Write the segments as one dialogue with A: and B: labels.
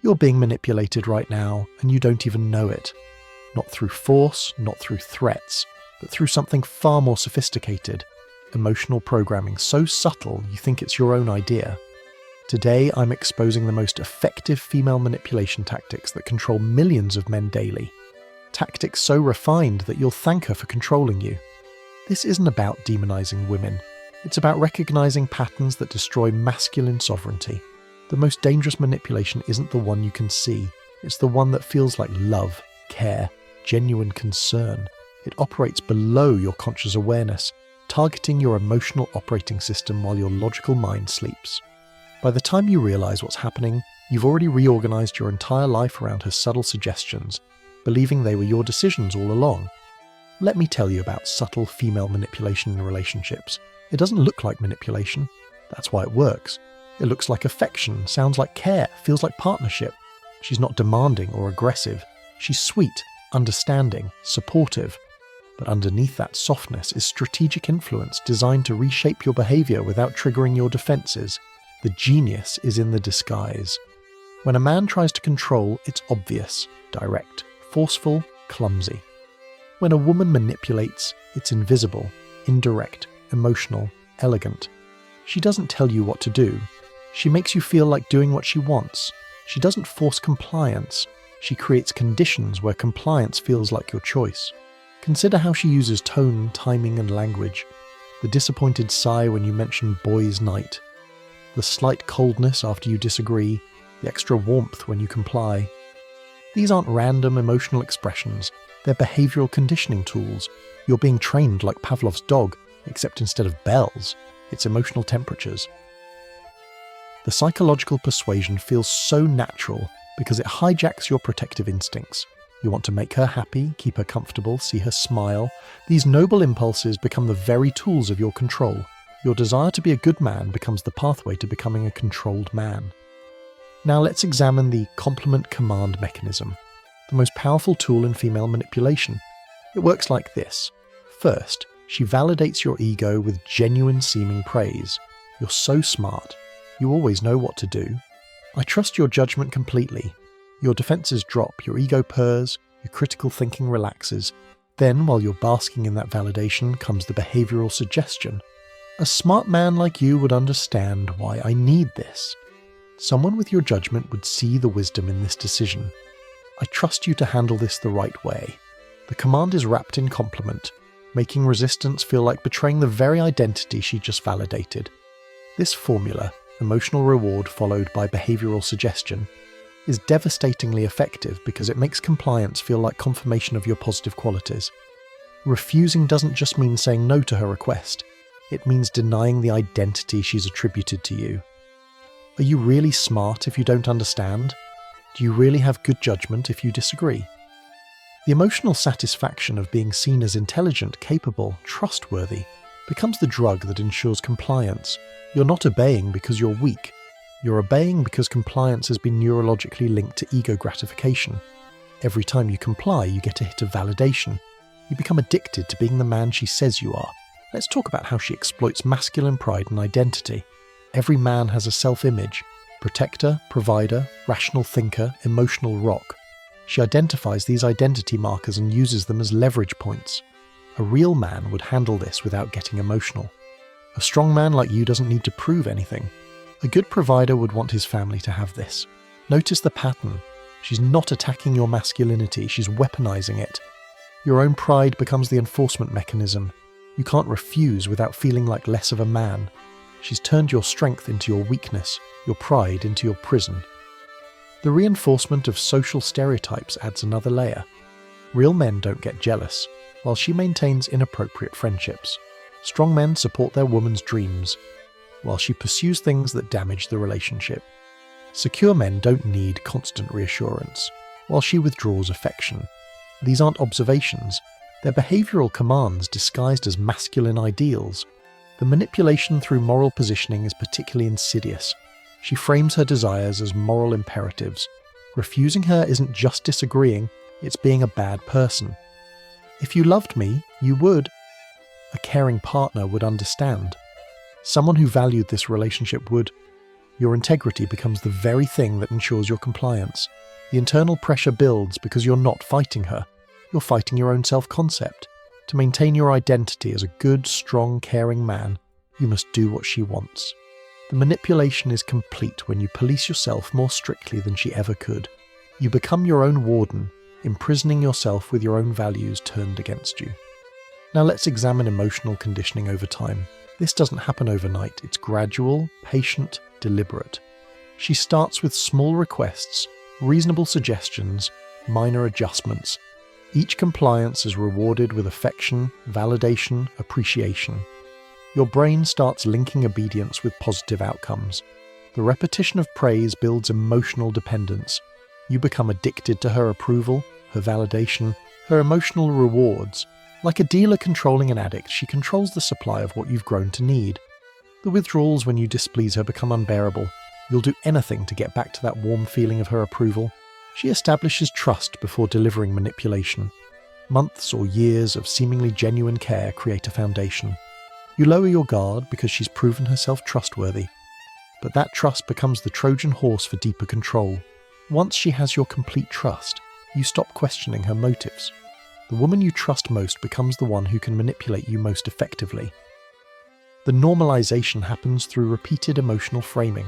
A: You're being manipulated right now, and you don't even know it. Not through force, not through threats, but through something far more sophisticated. Emotional programming so subtle you think it's your own idea. Today I'm exposing the most effective female manipulation tactics that control millions of men daily. Tactics so refined that you'll thank her for controlling you. This isn't about demonizing women. It's about recognizing patterns that destroy masculine sovereignty. The most dangerous manipulation isn't the one you can see. It's the one that feels like love, care, genuine concern. It operates below your conscious awareness, targeting your emotional operating system while your logical mind sleeps. By the time you realize what's happening, you've already reorganized your entire life around her subtle suggestions, believing they were your decisions all along. Let me tell you about subtle female manipulation in relationships. It doesn't look like manipulation. That's why it works. It looks like affection, sounds like care, feels like partnership. She's not demanding or aggressive. She's sweet, understanding, supportive. But underneath that softness is strategic influence designed to reshape your behavior without triggering your defenses. The genius is in the disguise. When a man tries to control, it's obvious, direct, forceful, clumsy. When a woman manipulates, it's invisible, indirect, emotional, elegant. She doesn't tell you what to do. She makes you feel like doing what she wants. She doesn't force compliance. She creates conditions where compliance feels like your choice. Consider how she uses tone, timing, and language. The disappointed sigh when you mention boys' night. The slight coldness after you disagree. The extra warmth when you comply. These aren't random emotional expressions. They're behavioral conditioning tools. You're being trained like Pavlov's dog, except instead of bells, it's emotional temperatures. The psychological persuasion feels so natural because it hijacks your protective instincts. You want to make her happy, keep her comfortable, see her smile. These noble impulses become the very tools of your control. Your desire to be a good man becomes the pathway to becoming a controlled man. Now let's examine the complement command mechanism, the most powerful tool in female manipulation. It works like this. First, she validates your ego with genuine seeming praise. You're so smart. You always know what to do. I trust your judgment completely. Your defenses drop, your ego purrs, your critical thinking relaxes. Then, while you're basking in that validation, comes the behavioral suggestion. A smart man like you would understand why I need this. Someone with your judgment would see the wisdom in this decision. I trust you to handle this the right way. The command is wrapped in compliment, making resistance feel like betraying the very identity she just validated. This formula, emotional reward followed by behavioral suggestion, is devastatingly effective because it makes compliance feel like confirmation of your positive qualities. Refusing doesn't just mean saying no to her request, it means denying the identity she's attributed to you. Are you really smart if you don't understand? Do you really have good judgment if you disagree? The emotional satisfaction of being seen as intelligent, capable, trustworthy becomes the drug that ensures compliance. You're not obeying because you're weak. You're obeying because compliance has been neurologically linked to ego gratification. Every time you comply, you get a hit of validation. You become addicted to being the man she says you are. Let's talk about how she exploits masculine pride and identity. Every man has a self-image. Protector, provider, rational thinker, emotional rock. She identifies these identity markers and uses them as leverage points. A real man would handle this without getting emotional. A strong man like you doesn't need to prove anything. A good provider would want his family to have this. Notice the pattern. She's not attacking your masculinity, she's weaponizing it. Your own pride becomes the enforcement mechanism. You can't refuse without feeling like less of a man. She's turned your strength into your weakness, your pride into your prison. The reinforcement of social stereotypes adds another layer. Real men don't get jealous, while she maintains inappropriate friendships. Strong men support their woman's dreams, while she pursues things that damage the relationship. Secure men don't need constant reassurance, while she withdraws affection. These aren't observations, they're behavioral commands disguised as masculine ideals. The manipulation through moral positioning is particularly insidious. She frames her desires as moral imperatives. Refusing her isn't just disagreeing, it's being a bad person. If you loved me, you would. A caring partner would understand. Someone who valued this relationship would. Your integrity becomes the very thing that ensures your compliance. The internal pressure builds because you're not fighting her. You're fighting your own self-concept. To maintain your identity as a good, strong, caring man, you must do what she wants. The manipulation is complete when you police yourself more strictly than she ever could. You become your own warden, imprisoning yourself with your own values turned against you. Now let's examine emotional conditioning over time. This doesn't happen overnight. It's gradual, patient, deliberate. She starts with small requests, reasonable suggestions, minor adjustments. Each compliance is rewarded with affection, validation, appreciation. Your brain starts linking obedience with positive outcomes. The repetition of praise builds emotional dependence. You become addicted to her approval, her validation, her emotional rewards. Like a dealer controlling an addict, she controls the supply of what you've grown to need. The withdrawals when you displease her become unbearable. You'll do anything to get back to that warm feeling of her approval. She establishes trust before delivering manipulation. Months or years of seemingly genuine care create a foundation. You lower your guard because she's proven herself trustworthy. But that trust becomes the Trojan horse for deeper control. Once she has your complete trust, you stop questioning her motives. The woman you trust most becomes the one who can manipulate you most effectively. The normalization happens through repeated emotional framing.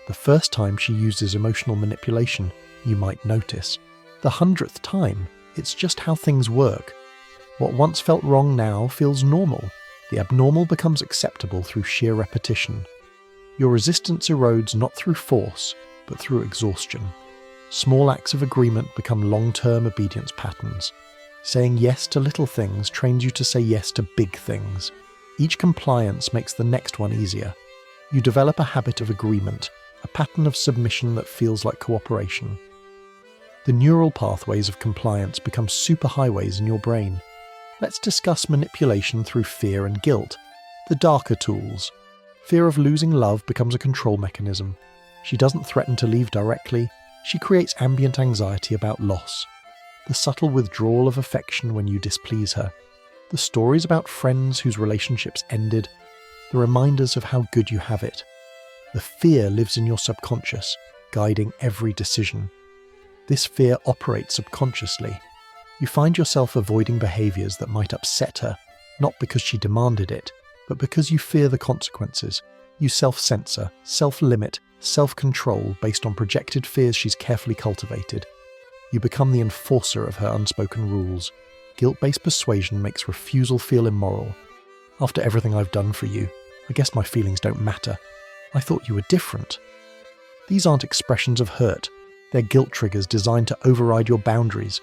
A: The first time she uses emotional manipulation, you might notice. The 100th time, it's just how things work. What once felt wrong now feels normal. The abnormal becomes acceptable through sheer repetition. Your resistance erodes not through force, but through exhaustion. Small acts of agreement become long-term obedience patterns. Saying yes to little things trains you to say yes to big things. Each compliance makes the next one easier. You develop a habit of agreement, a pattern of submission that feels like cooperation. The neural pathways of compliance become superhighways in your brain. Let's discuss manipulation through fear and guilt, the darker tools. Fear of losing love becomes a control mechanism. She doesn't threaten to leave directly, she creates ambient anxiety about loss. The subtle withdrawal of affection when you displease her. The stories about friends whose relationships ended. The reminders of how good you have it. The fear lives in your subconscious, guiding every decision. This fear operates subconsciously. You find yourself avoiding behaviours that might upset her, not because she demanded it, but because you fear the consequences. You self-censor, self-limit, self-control based on projected fears she's carefully cultivated. You become the enforcer of her unspoken rules. Guilt-based persuasion makes refusal feel immoral. After everything I've done for you, I guess my feelings don't matter. I thought you were different. These aren't expressions of hurt. They're guilt triggers designed to override your boundaries.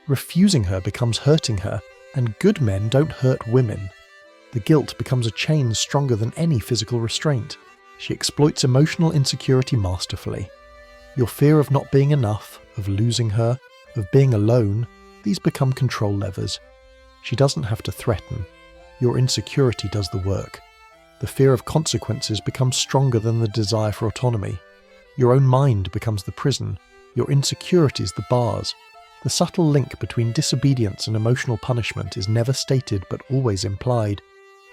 A: Refusing her becomes hurting her, and good men don't hurt women. The guilt becomes a chain stronger than any physical restraint. She exploits emotional insecurity masterfully. Your fear of not being enough, of losing her, of being alone, these become control levers. She doesn't have to threaten. Your insecurity does the work. The fear of consequences becomes stronger than the desire for autonomy. Your own mind becomes the prison. Your insecurities the bars. The subtle link between disobedience and emotional punishment is never stated but always implied.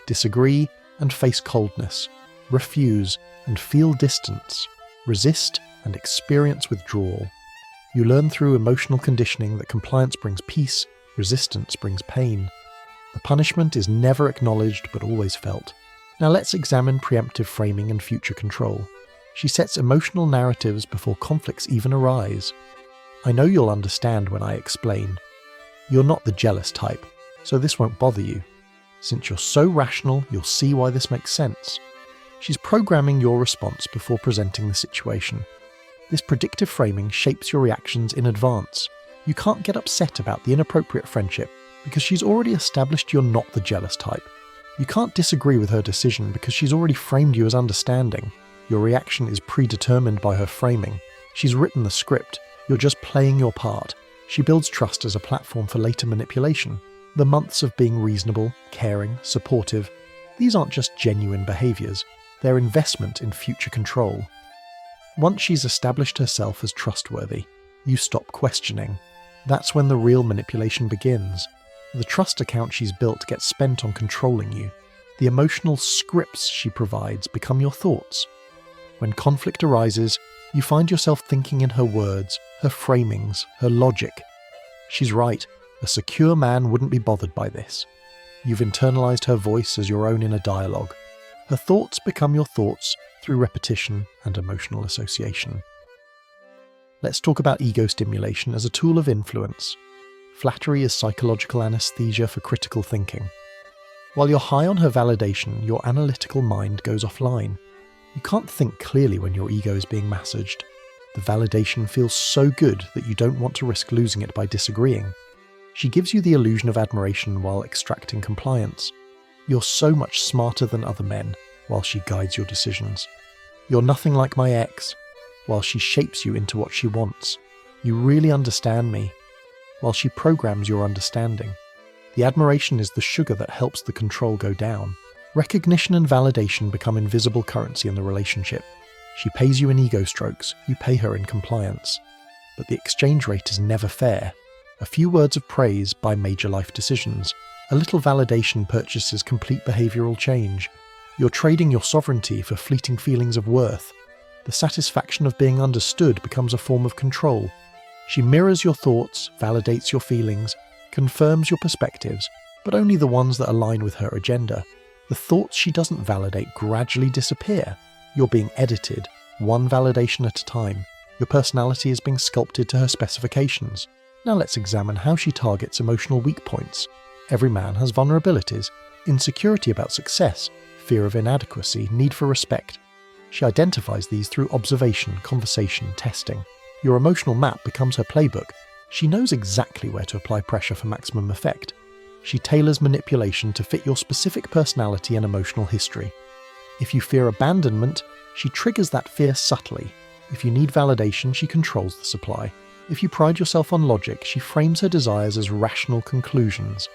A: Disagree and face coldness. Refuse and feel distance. Resist and experience withdrawal. You learn through emotional conditioning that compliance brings peace, resistance brings pain. The punishment is never acknowledged but always felt. Now let's examine preemptive framing and future control. She sets emotional narratives before conflicts even arise. I know you'll understand when I explain. You're not the jealous type, so this won't bother you. Since you're so rational, you'll see why this makes sense. She's programming your response before presenting the situation. This predictive framing shapes your reactions in advance. You can't get upset about the inappropriate friendship because she's already established you're not the jealous type. You can't disagree with her decision because she's already framed you as understanding. Your reaction is predetermined by her framing. She's written the script. You're just playing your part. She builds trust as a platform for later manipulation. The months of being reasonable, caring, supportive, these aren't just genuine behaviours. They're investment in future control. Once she's established herself as trustworthy, you stop questioning. That's when the real manipulation begins. The trust account she's built gets spent on controlling you. The emotional scripts she provides become your thoughts. When conflict arises, you find yourself thinking in her words, her framings, her logic. She's right, a secure man wouldn't be bothered by this. You've internalized her voice as your own inner dialogue. Her thoughts become your thoughts through repetition and emotional association. Let's talk about ego stimulation as a tool of influence. Flattery is psychological anesthesia for critical thinking. While you're high on her validation, your analytical mind goes offline. You can't think clearly when your ego is being massaged. The validation feels so good that you don't want to risk losing it by disagreeing. She gives you the illusion of admiration while extracting compliance. You're so much smarter than other men, while she guides your decisions. You're nothing like my ex, while she shapes you into what she wants. You really understand me, while she programs your understanding. The admiration is the sugar that helps the control go down. Recognition and validation become invisible currency in the relationship. She pays you in ego strokes, you pay her in compliance. But the exchange rate is never fair. A few words of praise buy major life decisions. A little validation purchases complete behavioural change. You're trading your sovereignty for fleeting feelings of worth. The satisfaction of being understood becomes a form of control. She mirrors your thoughts, validates your feelings, confirms your perspectives, but only the ones that align with her agenda. The thoughts she doesn't validate gradually disappear. You're being edited, one validation at a time. Your personality is being sculpted to her specifications. Now let's examine how she targets emotional weak points. Every man has vulnerabilities, insecurity about success, fear of inadequacy, need for respect. She identifies these through observation, conversation, testing. Your emotional map becomes her playbook. She knows exactly where to apply pressure for maximum effect. She tailors manipulation to fit your specific personality and emotional history. If you fear abandonment, she triggers that fear subtly. If you need validation, she controls the supply. If you pride yourself on logic, she frames her desires as rational conclusions.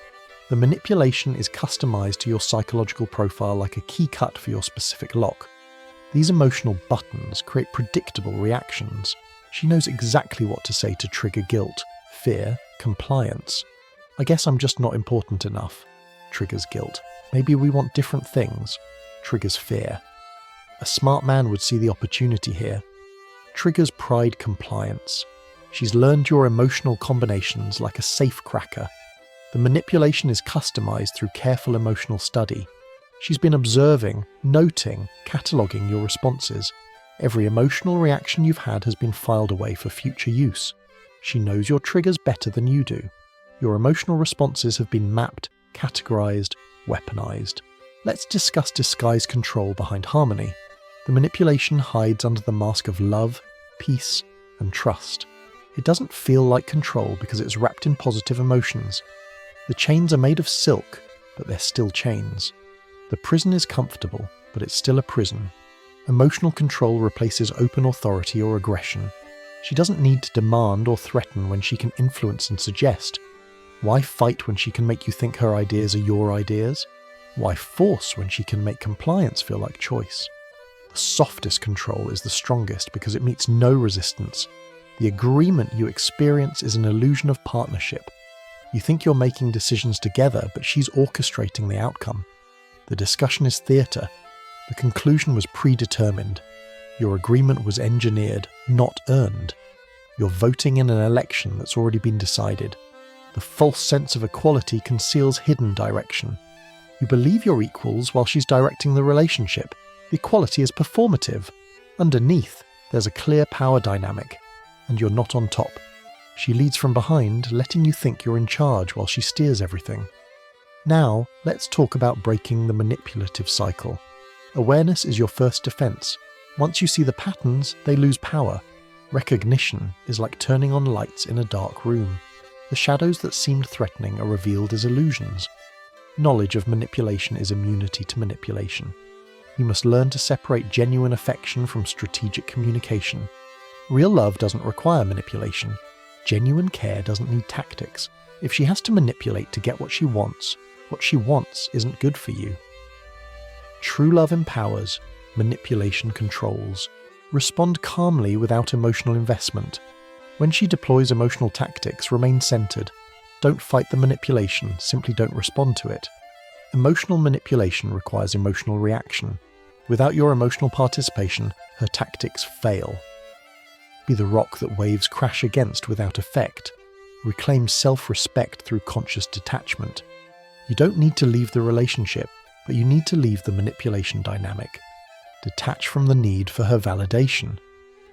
A: The manipulation is customized to your psychological profile like a key cut for your specific lock. These emotional buttons create predictable reactions. She knows exactly what to say to trigger guilt, fear, compliance. I guess I'm just not important enough. Triggers guilt. Maybe we want different things. Triggers fear. A smart man would see the opportunity here. Triggers pride, compliance. She's learned your emotional combinations like a safe cracker. The manipulation is customized through careful emotional study. She's been observing, noting, cataloguing your responses. Every emotional reaction you've had has been filed away for future use. She knows your triggers better than you do. Your emotional responses have been mapped, categorized, weaponized. Let's discuss disguised control behind harmony. The manipulation hides under the mask of love, peace, and trust. It doesn't feel like control because it's wrapped in positive emotions. The chains are made of silk, but they're still chains. The prison is comfortable, but it's still a prison. Emotional control replaces open authority or aggression. She doesn't need to demand or threaten when she can influence and suggest. Why fight when she can make you think her ideas are your ideas? Why force when she can make compliance feel like choice? The softest control is the strongest because it meets no resistance. The agreement you experience is an illusion of partnership. You think you're making decisions together, but she's orchestrating the outcome. The discussion is theatre. The conclusion was predetermined. Your agreement was engineered, not earned. You're voting in an election that's already been decided. The false sense of equality conceals hidden direction. You believe you're equals while she's directing the relationship. The equality is performative. Underneath, there's a clear power dynamic, and you're not on top. She leads from behind, letting you think you're in charge while she steers everything. Now, let's talk about breaking the manipulative cycle. Awareness is your first defense. Once you see the patterns, they lose power. Recognition is like turning on lights in a dark room. The shadows that seemed threatening are revealed as illusions. Knowledge of manipulation is immunity to manipulation. You must learn to separate genuine affection from strategic communication. Real love doesn't require manipulation. Genuine care doesn't need tactics. If she has to manipulate to get what she wants isn't good for you. True love empowers, manipulation controls. Respond calmly without emotional investment. When she deploys emotional tactics, remain centered. Don't fight the manipulation, simply don't respond to it. Emotional manipulation requires emotional reaction. Without your emotional participation, her tactics fail. Be the rock that waves crash against without effect. Reclaim self-respect through conscious detachment. You don't need to leave the relationship, but you need to leave the manipulation dynamic. Detach from the need for her validation.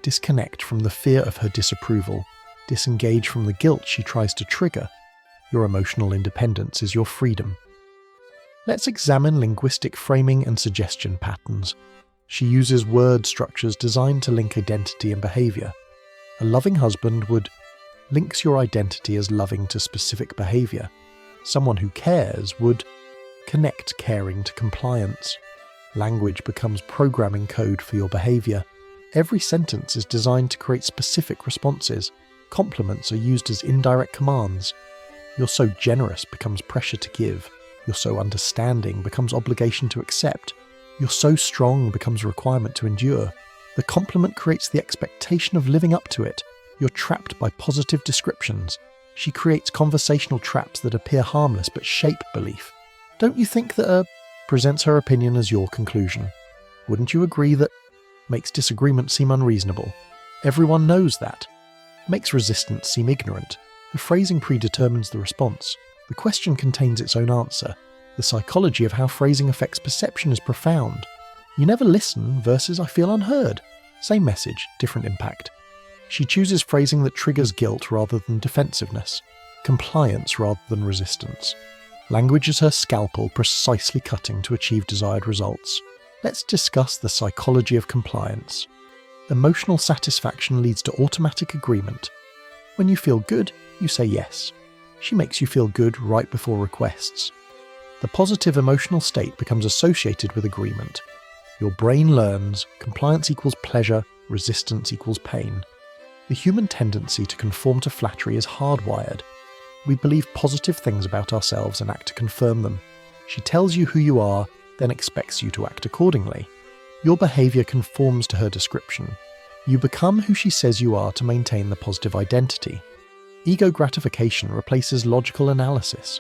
A: Disconnect from the fear of her disapproval. Disengage from the guilt she tries to trigger. Your emotional independence is your freedom. Let's examine linguistic framing and suggestion patterns. She uses word structures designed to link identity and behavior. A loving husband would links your identity as loving to specific behavior. Someone who cares would connect caring to compliance. Language becomes programming code for your behavior. Every sentence is designed to create specific responses. Compliments are used as indirect commands. You're so generous becomes pressure to give. You're so understanding becomes obligation to accept. You're so strong becomes requirement to endure. The compliment creates the expectation of living up to it. You're trapped by positive descriptions. She creates conversational traps that appear harmless but shape belief. Don't you think that presents her opinion as your conclusion? Wouldn't you agree that makes disagreement seem unreasonable? Everyone knows that. Makes resistance seem ignorant. The phrasing predetermines the response. The question contains its own answer. The psychology of how phrasing affects perception is profound. You never listen versus I feel unheard. Same message, different impact. She chooses phrasing that triggers guilt rather than defensiveness, compliance rather than resistance. Language is her scalpel, precisely cutting to achieve desired results. Let's discuss the psychology of compliance. Emotional satisfaction leads to automatic agreement. When you feel good, you say yes. She makes you feel good right before requests. The positive emotional state becomes associated with agreement. Your brain learns compliance equals pleasure, resistance equals pain. The human tendency to conform to flattery is hardwired. We believe positive things about ourselves and act to confirm them. She tells you who you are, then expects you to act accordingly. Your behavior conforms to her description. You become who she says you are to maintain the positive identity. Ego gratification replaces logical analysis.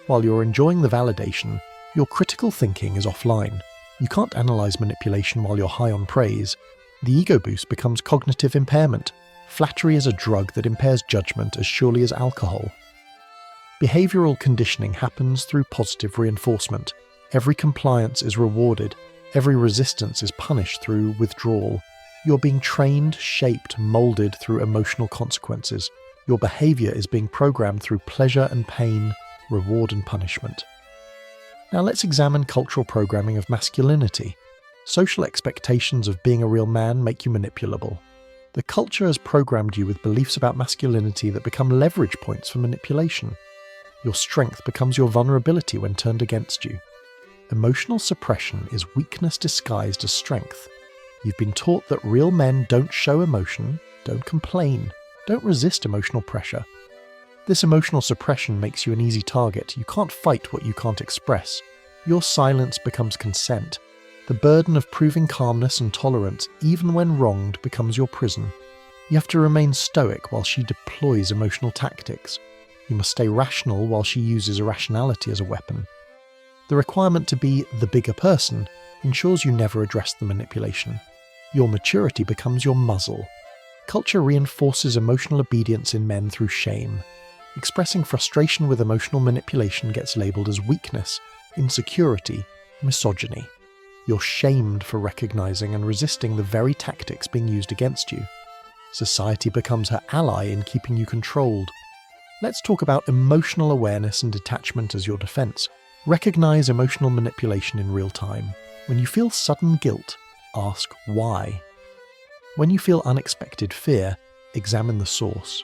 A: While you're enjoying the validation, your critical thinking is offline. You can't analyze manipulation while you're high on praise. The ego boost becomes cognitive impairment. Flattery is a drug that impairs judgment as surely as alcohol. Behavioral conditioning happens through positive reinforcement. Every compliance is rewarded. Every resistance is punished through withdrawal. You're being trained, shaped, molded through emotional consequences. Your behavior is being programmed through pleasure and pain, reward and punishment. Now let's examine cultural programming of masculinity. Social expectations of being a real man make you manipulable. The culture has programmed you with beliefs about masculinity that become leverage points for manipulation. Your strength becomes your vulnerability when turned against you. Emotional suppression is weakness disguised as strength. You've been taught that real men don't show emotion, don't complain, don't resist emotional pressure. This emotional suppression makes you an easy target. You can't fight what you can't express. Your silence becomes consent. The burden of proving calmness and tolerance, even when wronged, becomes your prison. You have to remain stoic while she deploys emotional tactics. You must stay rational while she uses irrationality as a weapon. The requirement to be the bigger person ensures you never address the manipulation. Your maturity becomes your muzzle. Culture reinforces emotional obedience in men through shame. Expressing frustration with emotional manipulation gets labelled as weakness, insecurity, misogyny. You're shamed for recognizing and resisting the very tactics being used against you. Society becomes her ally in keeping you controlled. Let's talk about emotional awareness and detachment as your defense. Recognize emotional manipulation in real time. When you feel sudden guilt, ask why. When you feel unexpected fear, examine the source.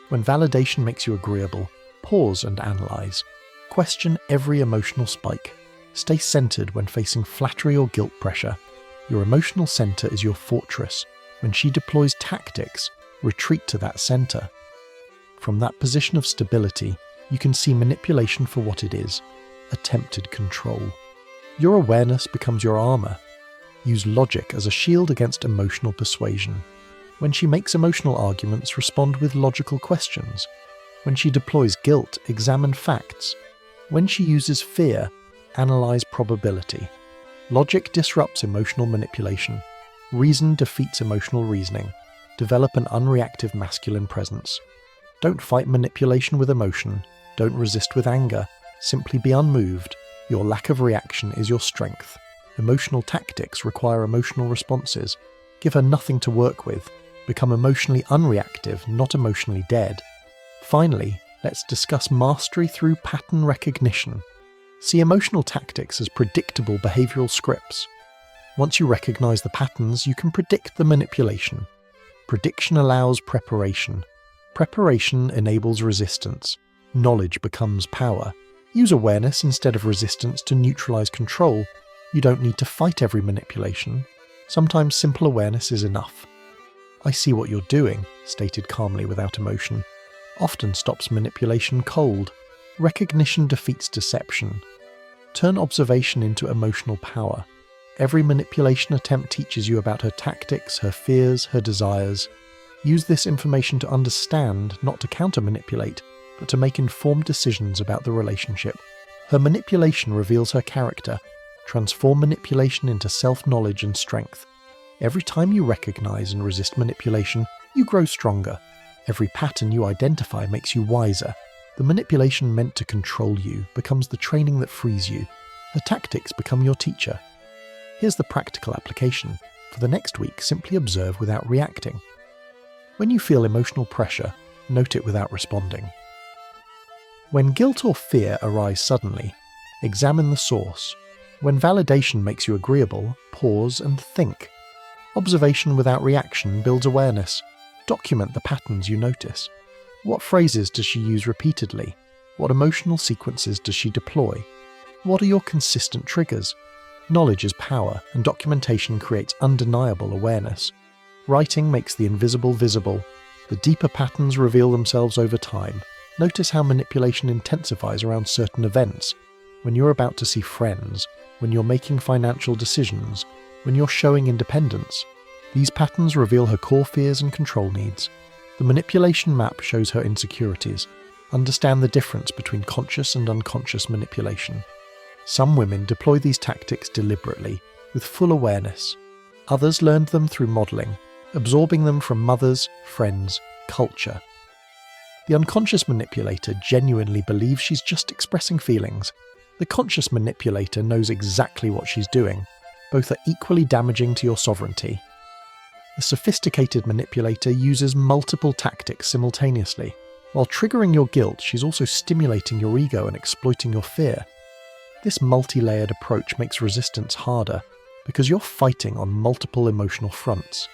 A: When validation makes you agreeable, pause and analyze. Question every emotional spike. Stay centered when facing flattery or guilt pressure. Your emotional center is your fortress. When she deploys tactics, retreat to that center. From that position of stability, you can see manipulation for what it is, attempted control. Your awareness becomes your armor. Use logic as a shield against emotional persuasion. When she makes emotional arguments, respond with logical questions. When she deploys guilt, examine facts. When she uses fear, analyze probability. Logic disrupts emotional manipulation. Reason defeats emotional reasoning. Develop an unreactive masculine presence. Don't fight manipulation with emotion. Don't resist with anger. Simply be unmoved. Your lack of reaction is your strength. Emotional tactics require emotional responses. Give her nothing to work with. Become emotionally unreactive, not emotionally dead. Finally, let's discuss mastery through pattern recognition. See emotional tactics as predictable behavioral scripts. Once you recognize the patterns, you can predict the manipulation. Prediction allows preparation. Preparation enables resistance. Knowledge becomes power. Use awareness instead of resistance to neutralize control. You don't need to fight every manipulation. Sometimes simple awareness is enough. "I see what you're doing," stated calmly without emotion, often stops manipulation cold. Recognition defeats deception. Turn observation into emotional power. Every manipulation attempt teaches you about her tactics, her fears, her desires. Use this information to understand, not to counter-manipulate, but to make informed decisions about the relationship. Her manipulation reveals her character. Transform manipulation into self-knowledge and strength. Every time you recognize and resist manipulation, you grow stronger. Every pattern you identify makes you wiser. The manipulation meant to control you becomes the training that frees you. Her tactics become your teacher. Here's the practical application. For the next week, simply observe without reacting. When you feel emotional pressure, note it without responding. When guilt or fear arise suddenly, examine the source. When validation makes you agreeable, pause and think. Observation without reaction builds awareness. Document the patterns you notice. What phrases does she use repeatedly? What emotional sequences does she deploy? What are your consistent triggers? Knowledge is power, and documentation creates undeniable awareness. Writing makes the invisible visible. The deeper patterns reveal themselves over time. Notice how manipulation intensifies around certain events. When you're about to see friends, when you're making financial decisions, when you're showing independence. These patterns reveal her core fears and control needs. The manipulation map shows her insecurities. Understand the difference between conscious and unconscious manipulation. Some women deploy these tactics deliberately, with full awareness. Others learned them through modelling, absorbing them from mothers, friends, culture. The unconscious manipulator genuinely believes she's just expressing feelings. The conscious manipulator knows exactly what she's doing. Both are equally damaging to your sovereignty. The sophisticated manipulator uses multiple tactics simultaneously. While triggering your guilt, she's also stimulating your ego and exploiting your fear. This multi-layered approach makes resistance harder, because you're fighting on multiple emotional fronts.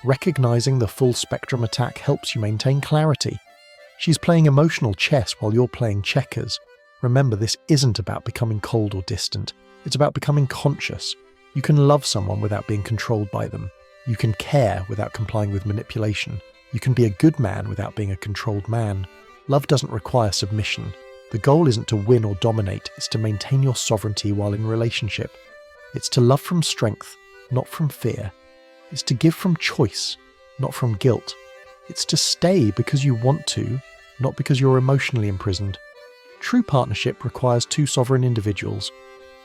A: Recognizing the full spectrum attack helps you maintain clarity. She's playing emotional chess while you're playing checkers. Remember, this isn't about becoming cold or distant. It's about becoming conscious. You can love someone without being controlled by them. You can care without complying with manipulation. You can be a good man without being a controlled man. Love doesn't require submission. The goal isn't to win or dominate, it's to maintain your sovereignty while in relationship. It's to love from strength, not from fear. It's to give from choice, not from guilt. It's to stay because you want to, not because you're emotionally imprisoned. True partnership requires two sovereign individuals.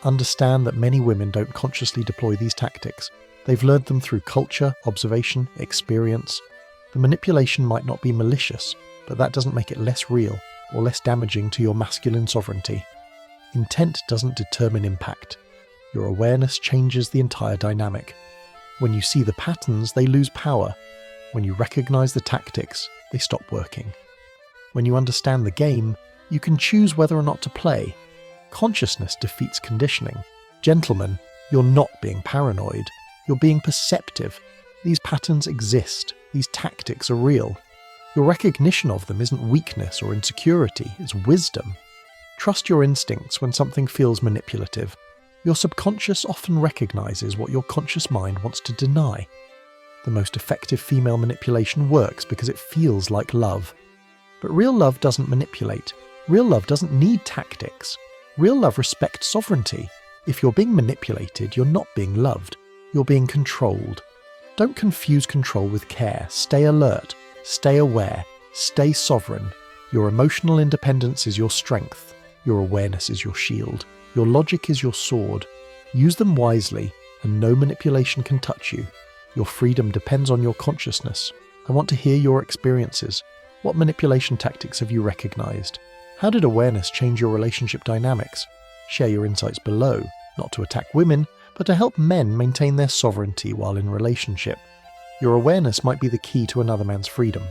A: Understand that many women don't consciously deploy these tactics. They've learned them through culture, observation, experience. The manipulation might not be malicious, but that doesn't make it less real or less damaging to your masculine sovereignty. Intent doesn't determine impact. Your awareness changes the entire dynamic. When you see the patterns, they lose power. When you recognize the tactics, they stop working. When you understand the game, you can choose whether or not to play. Consciousness defeats conditioning. Gentlemen, you're not being paranoid. You're being perceptive. These patterns exist. These tactics are real. Your recognition of them isn't weakness or insecurity, it's wisdom. Trust your instincts when something feels manipulative. Your subconscious often recognizes what your conscious mind wants to deny. The most effective female manipulation works because it feels like love. But real love doesn't manipulate. Real love doesn't need tactics. Real love respects sovereignty. If you're being manipulated, you're not being loved. You're being controlled. Don't confuse control with care. Stay alert. Stay aware. Stay sovereign. Your emotional independence is your strength. Your awareness is your shield. Your logic is your sword. Use them wisely, and no manipulation can touch you. Your freedom depends on your consciousness. I want to hear your experiences. What manipulation tactics have you recognized? How did awareness change your relationship dynamics? Share your insights below, not to attack women, but to help men maintain their sovereignty while in relationship. Your awareness might be the key to another man's freedom.